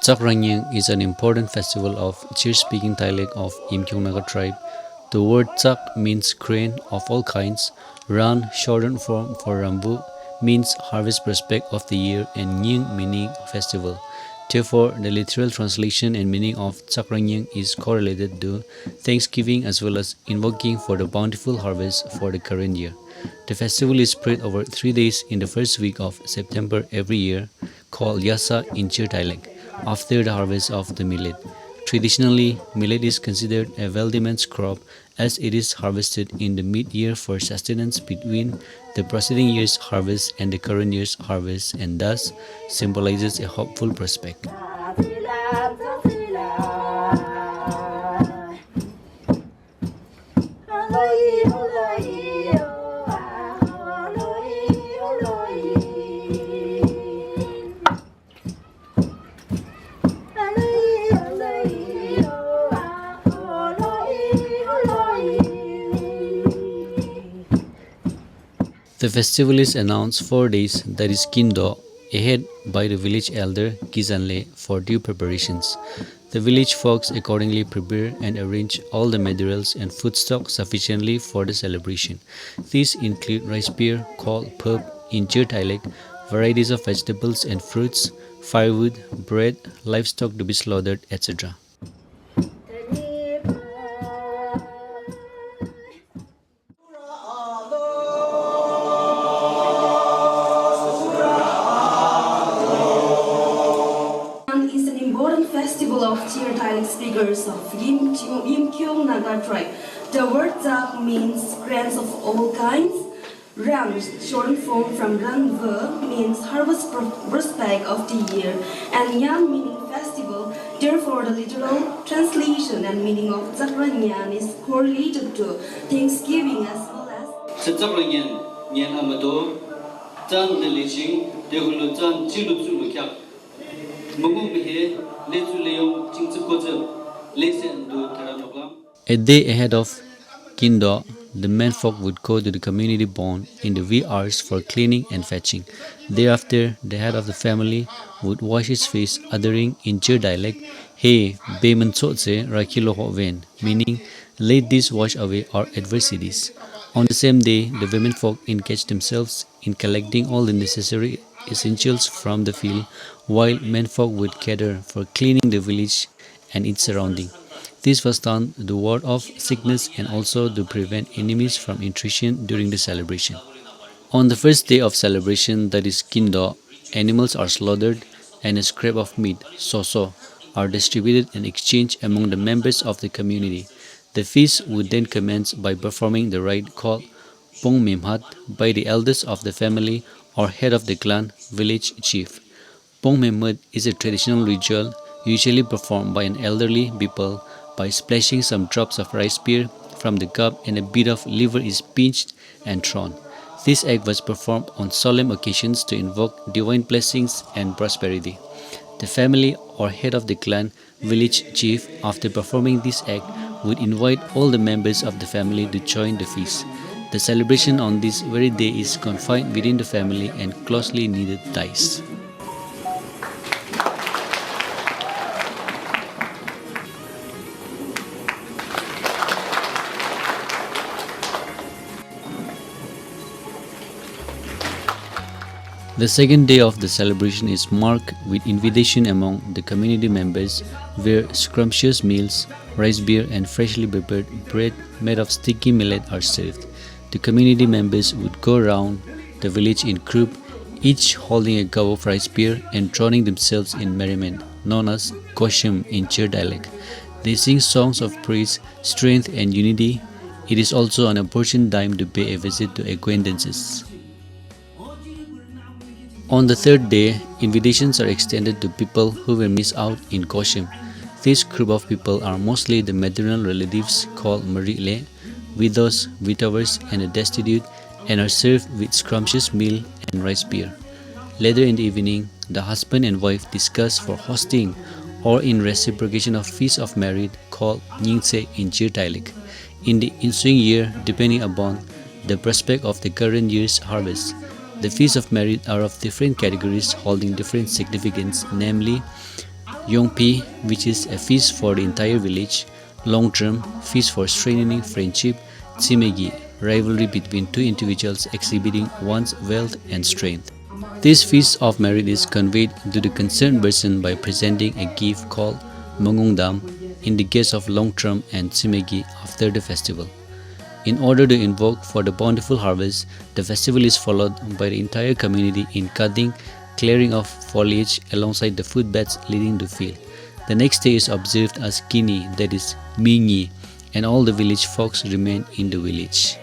Tsakran is an important festival of Chirr-speaking dialect of Yimkhiung tribe. The word Tsak means grain of all kinds, Ran, shortened form for Rambu, means harvest prospect of the year, and Nyüng meaning festival. Therefore, the literal translation and meaning of Tsakran is correlated to thanksgiving as well as invoking for the bountiful harvest for the current year. The festival is spread over 3 days in the first week of September every year, called Yasa in Chirr dialect, after the harvest of the millet. Traditionally, millet is considered a wealthy man's crop as it is harvested in the mid-year for sustenance between the preceding year's harvest and the current year's harvest, and thus symbolizes a hopeful prospect. The festival is announced 4 days, that is Kindo, ahead by the village elder Kizanle for due preparations. The village folks accordingly prepare and arrange all the materials and foodstock sufficiently for the celebration. These include rice beer called pub in Chirr dialect, varieties of vegetables and fruits, firewood, bread, livestock to be slaughtered, etc. Is an important festival of Chirr dialect speakers of Yimkhiung tribe. The word Zak means grains of all kinds. Rang, shortened form from Ranve, means harvest prospect of the year, and Yan meaning festival. Therefore, the literal translation and meaning of Tsakran is correlated to Thanksgiving as well as A day ahead of Kindo, the menfolk would go to the community barn in the wee hours for cleaning and fetching. Thereafter, the head of the family would wash his face, uttering in Chirr dialect, "Hey, Beman Tsotse Rakilo Ven," meaning, "Let this wash away our adversities." On the same day, the womenfolk engaged themselves in collecting all the necessary essentials from the field, while menfolk would gather for cleaning the village and its surrounding. This was done to ward off sickness and also to prevent enemies from intrusion during the celebration. On the first day of celebration, that is Kindo, animals are slaughtered and a scrap of meat, soso, are distributed and exchanged among the members of the community. The feast would then commence by performing the rite called Pong Memhat by the elders of the family or head of the clan, village chief. Pong Memhat is a traditional ritual usually performed by an elderly people by splashing some drops of rice beer from the cup and a bit of liver is pinched and thrown. This act was performed on solemn occasions to invoke divine blessings and prosperity. The family or head of the clan, village chief, after performing this act, would invite all the members of the family to join the feast. The celebration on this very day is confined within the family and closely knitted ties. The second day of the celebration is marked with invitation among the community members, where scrumptious meals, rice beer and freshly prepared bread made of sticky millet are served. The community members would go around the village in group, each holding a cup of rice beer and drowning themselves in merriment, known as koshum in Chirr dialect. They sing songs of praise, strength and unity. It is also an opportune time to pay a visit to acquaintances. On the third day, invitations are extended to people who will miss out in Koshim. This group of people are mostly the maternal relatives called Marile, widows, widowers, and the destitute, and are served with scrumptious meal and rice beer. Later in the evening, the husband and wife discuss for hosting or in reciprocation of feast of merit called Nyüng in Chirr dialect. In the ensuing year, depending upon the prospect of the current year's harvest, the feasts of merit are of different categories holding different significance, namely Yongpi, which is a feast for the entire village. Long-term, feast for strengthening friendship. Tsimegi, rivalry between two individuals exhibiting one's wealth and strength. This feast of merit is conveyed to the concerned person by presenting a gift called Mangongdam in the case of long-term and Tsimegi after the festival. In order to invoke for the bountiful harvest, the festival is followed by the entire community in cutting, clearing of foliage alongside the footbeds leading to field. The next day is observed as Kini, that is Mingi, and all the village folks remain in the village.